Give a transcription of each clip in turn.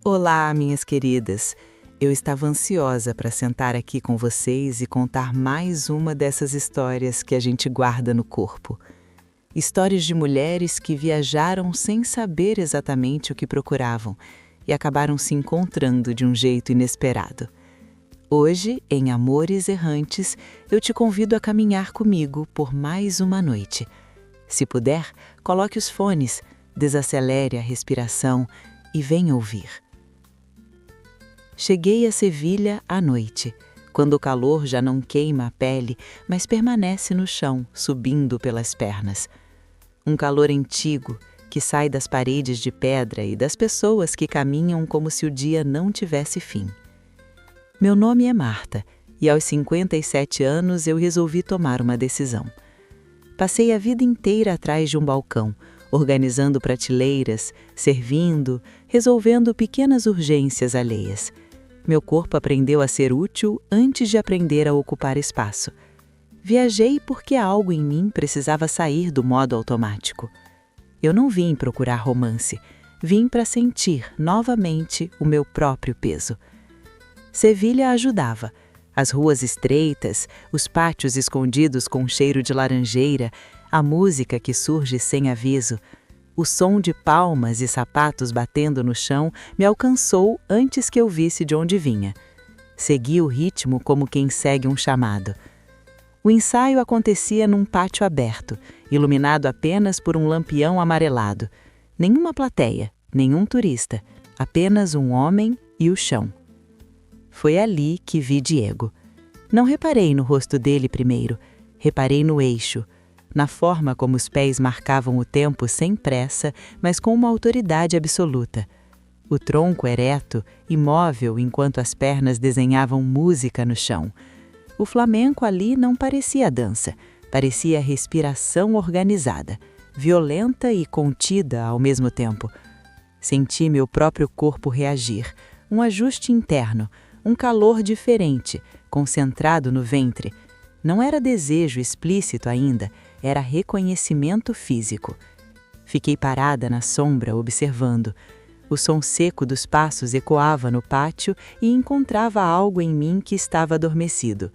Olá, minhas queridas. Eu estava ansiosa para sentar aqui com vocês e contar mais uma dessas histórias que a gente guarda no corpo. Histórias de mulheres que viajaram sem saber exatamente o que procuravam e acabaram se encontrando de um jeito inesperado. Hoje, em Amores Errantes, eu te convido a caminhar comigo por mais uma noite. Se puder, coloque os fones, desacelere a respiração e venha ouvir. Cheguei a Sevilha à noite, quando o calor já não queima a pele, mas permanece no chão, subindo pelas pernas. Um calor antigo que sai das paredes de pedra e das pessoas que caminham como se o dia não tivesse fim. Meu nome é Marta e aos 57 anos eu resolvi tomar uma decisão. Passei a vida inteira atrás de um balcão, organizando prateleiras, servindo, resolvendo pequenas urgências alheias. Meu corpo aprendeu a ser útil antes de aprender a ocupar espaço. Viajei porque algo em mim precisava sair do modo automático. Eu não vim procurar romance, vim para sentir novamente o meu próprio peso. Sevilha ajudava. As ruas estreitas, os pátios escondidos com cheiro de laranjeira, a música que surge sem aviso. O som de palmas e sapatos batendo no chão me alcançou antes que eu visse de onde vinha. Segui o ritmo como quem segue um chamado. O ensaio acontecia num pátio aberto, iluminado apenas por um lampião amarelado. Nenhuma plateia, nenhum turista, apenas um homem e o chão. Foi ali que vi Diego. Não reparei no rosto dele primeiro, reparei no eixo, na forma como os pés marcavam o tempo sem pressa, mas com uma autoridade absoluta. O tronco ereto, imóvel enquanto as pernas desenhavam música no chão. O flamenco ali não parecia dança, parecia respiração organizada, violenta e contida ao mesmo tempo. Senti meu próprio corpo reagir, um ajuste interno, um calor diferente, concentrado no ventre. Não era desejo explícito ainda, era reconhecimento físico. Fiquei parada na sombra, observando. O som seco dos passos ecoava no pátio e encontrava algo em mim que estava adormecido.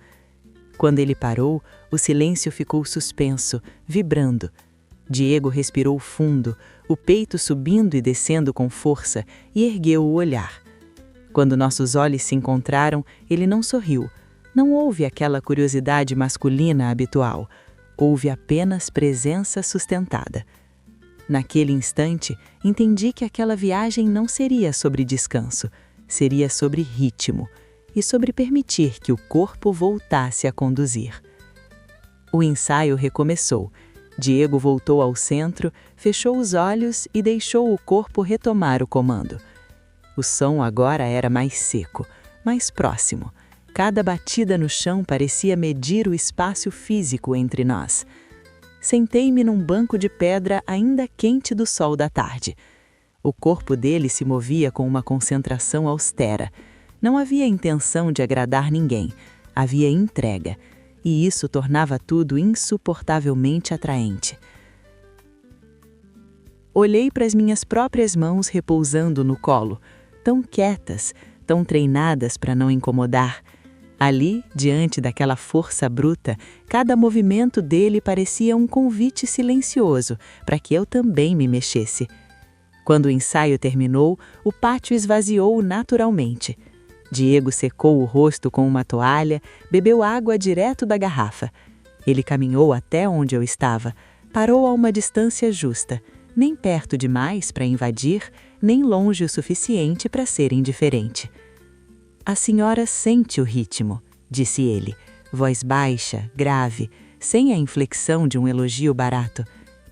Quando ele parou, o silêncio ficou suspenso, vibrando. Diego respirou fundo, o peito subindo e descendo com força, e ergueu o olhar. Quando nossos olhos se encontraram, ele não sorriu. Não houve aquela curiosidade masculina habitual. Houve apenas presença sustentada. Naquele instante, entendi que aquela viagem não seria sobre descanso, seria sobre ritmo e sobre permitir que o corpo voltasse a conduzir. O ensaio recomeçou. Diego voltou ao centro, fechou os olhos e deixou o corpo retomar o comando. O som agora era mais seco, mais próximo. Cada batida no chão parecia medir o espaço físico entre nós. Sentei-me num banco de pedra ainda quente do sol da tarde. O corpo dele se movia com uma concentração austera. Não havia intenção de agradar ninguém, havia entrega, e isso tornava tudo insuportavelmente atraente. Olhei para as minhas próprias mãos repousando no colo, tão quietas, tão treinadas para não incomodar. Ali, diante daquela força bruta, cada movimento dele parecia um convite silencioso para que eu também me mexesse. Quando o ensaio terminou, o pátio esvaziou naturalmente. Diego secou o rosto com uma toalha, bebeu água direto da garrafa. Ele caminhou até onde eu estava, parou a uma distância justa, nem perto demais para invadir, nem longe o suficiente para ser indiferente. "A senhora sente o ritmo", disse ele, voz baixa, grave, sem a inflexão de um elogio barato.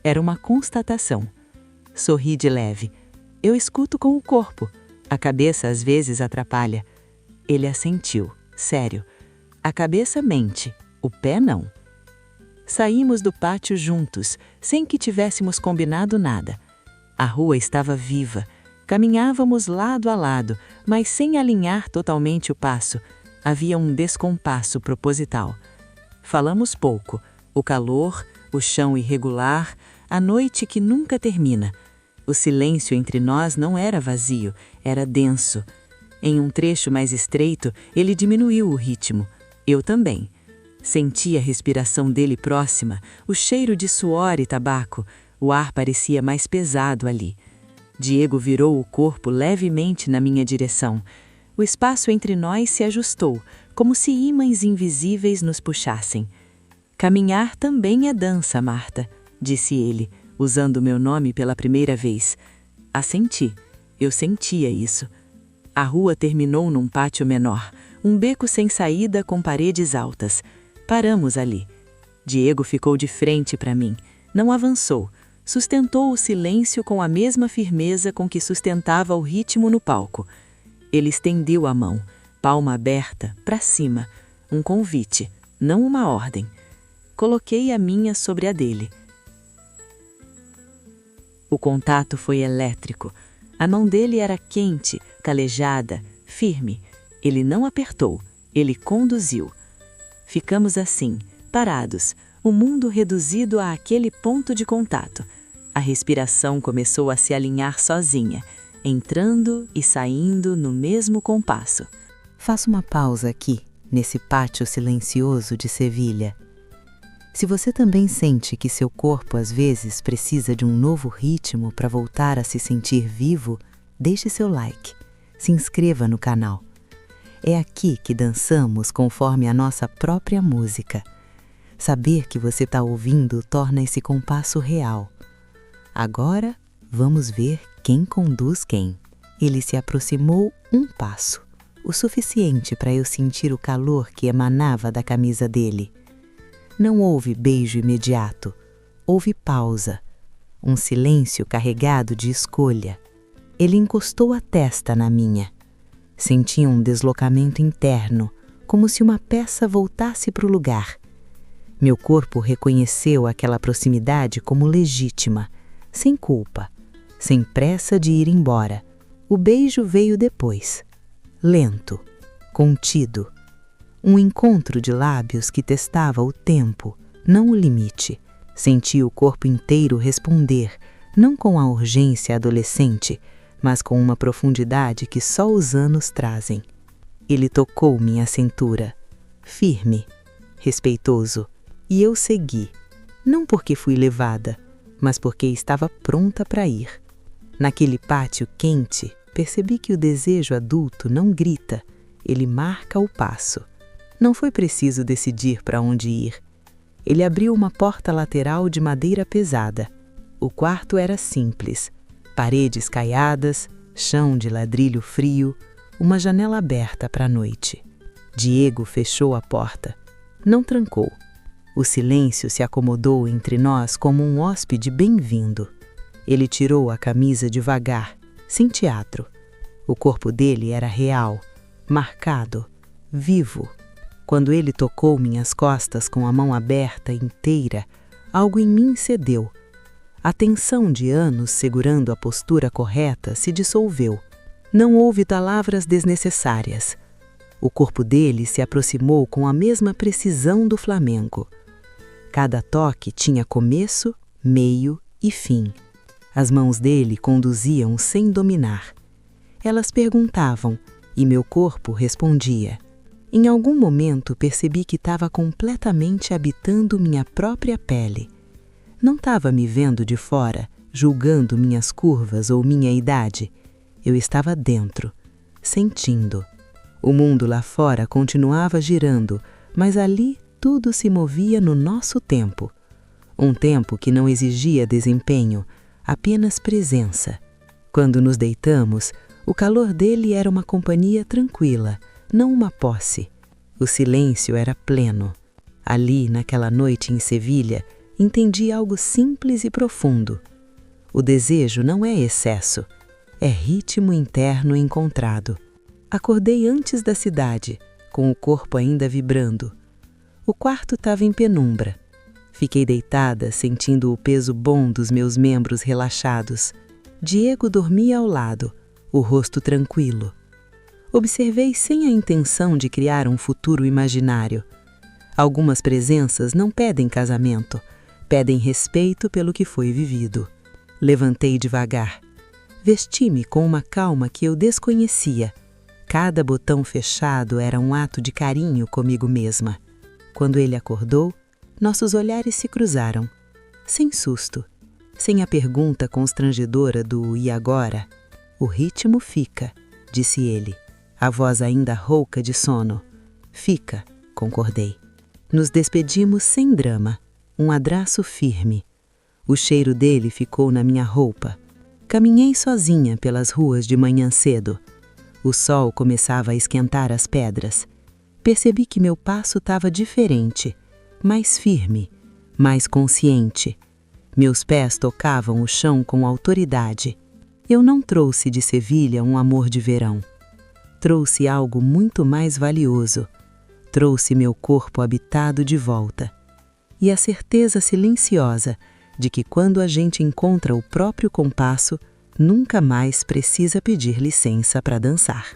Era uma constatação. Sorri de leve. "Eu escuto com o corpo. A cabeça às vezes atrapalha." Ele assentiu, sério. "A cabeça mente, o pé não." Saímos do pátio juntos, sem que tivéssemos combinado nada. A rua estava viva. Caminhávamos lado a lado, mas sem alinhar totalmente o passo. Havia um descompasso proposital. Falamos pouco. O calor, o chão irregular, a noite que nunca termina. O silêncio entre nós não era vazio, era denso. Em um trecho mais estreito, ele diminuiu o ritmo. Eu também. Senti a respiração dele próxima, o cheiro de suor e tabaco. O ar parecia mais pesado ali. Diego virou o corpo levemente na minha direção. O espaço entre nós se ajustou, como se ímãs invisíveis nos puxassem. Caminhar também é dança, Marta, disse ele, usando meu nome pela primeira vez. Assenti. Eu sentia isso. A rua terminou num pátio menor, um beco sem saída com paredes altas. Paramos ali. Diego ficou de frente para mim. Não avançou. Sustentou o silêncio com a mesma firmeza com que sustentava o ritmo no palco. Ele estendeu a mão, palma aberta, para cima. Um convite, não uma ordem. Coloquei a minha sobre a dele. O contato foi elétrico. A mão dele era quente, calejada, firme. Ele não apertou, ele conduziu. Ficamos assim, parados, o mundo reduzido a aquele ponto de contato. A respiração começou a se alinhar sozinha, entrando e saindo no mesmo compasso. Faço uma pausa aqui, nesse pátio silencioso de Sevilha. Se você também sente que seu corpo às vezes precisa de um novo ritmo para voltar a se sentir vivo, deixe seu like, se inscreva no canal. É aqui que dançamos conforme a nossa própria música. Saber que você está ouvindo torna esse compasso real. Agora, vamos ver quem conduz quem. Ele se aproximou um passo, o suficiente para eu sentir o calor que emanava da camisa dele. Não houve beijo imediato, houve pausa, um silêncio carregado de escolha. Ele encostou a testa na minha. Senti um deslocamento interno, como se uma peça voltasse para o lugar. Meu corpo reconheceu aquela proximidade como legítima, sem culpa, sem pressa de ir embora. O beijo veio depois, lento, contido. Um encontro de lábios que testava o tempo, não o limite. Senti o corpo inteiro responder, não com a urgência adolescente, mas com uma profundidade que só os anos trazem. Ele tocou minha cintura, firme, respeitoso, e eu segui, não porque fui levada, mas porque estava pronta para ir. Naquele pátio quente, percebi que o desejo adulto não grita, ele marca o passo. Não foi preciso decidir para onde ir. Ele abriu uma porta lateral de madeira pesada. O quarto era simples. Paredes caiadas, chão de ladrilho frio, uma janela aberta para a noite. Diego fechou a porta. Não trancou. O silêncio se acomodou entre nós como um hóspede bem-vindo. Ele tirou a camisa devagar, sem teatro. O corpo dele era real, marcado, vivo. Quando ele tocou minhas costas com a mão aberta inteira, algo em mim cedeu. A tensão de anos segurando a postura correta se dissolveu. Não houve palavras desnecessárias. O corpo dele se aproximou com a mesma precisão do flamenco. Cada toque tinha começo, meio e fim. As mãos dele conduziam sem dominar. Elas perguntavam, e meu corpo respondia. Em algum momento percebi que estava completamente habitando minha própria pele. Não estava me vendo de fora, julgando minhas curvas ou minha idade. Eu estava dentro, sentindo. O mundo lá fora continuava girando, mas ali tudo se movia no nosso tempo. Um tempo que não exigia desempenho, apenas presença. Quando nos deitamos, o calor dele era uma companhia tranquila, não uma posse. O silêncio era pleno. Ali, naquela noite em Sevilha, entendi algo simples e profundo. O desejo não é excesso, é ritmo interno encontrado. Acordei antes da cidade, com o corpo ainda vibrando. O quarto estava em penumbra. Fiquei deitada, sentindo o peso bom dos meus membros relaxados. Diego dormia ao lado, o rosto tranquilo. Observei sem a intenção de criar um futuro imaginário. Algumas presenças não pedem casamento, pedem respeito pelo que foi vivido. Levantei devagar. Vesti-me com uma calma que eu desconhecia. Cada botão fechado era um ato de carinho comigo mesma. Quando ele acordou, nossos olhares se cruzaram. Sem susto, sem a pergunta constrangedora do "e agora?" "O ritmo fica", disse ele, a voz ainda rouca de sono. "Fica", concordei. Nos despedimos sem drama, um abraço firme. O cheiro dele ficou na minha roupa. Caminhei sozinha pelas ruas de manhã cedo. O sol começava a esquentar as pedras. Percebi que meu passo estava diferente, mais firme, mais consciente. Meus pés tocavam o chão com autoridade. Eu não trouxe de Sevilha um amor de verão. Trouxe algo muito mais valioso. Trouxe meu corpo habitado de volta. E a certeza silenciosa de que quando a gente encontra o próprio compasso, nunca mais precisa pedir licença para dançar.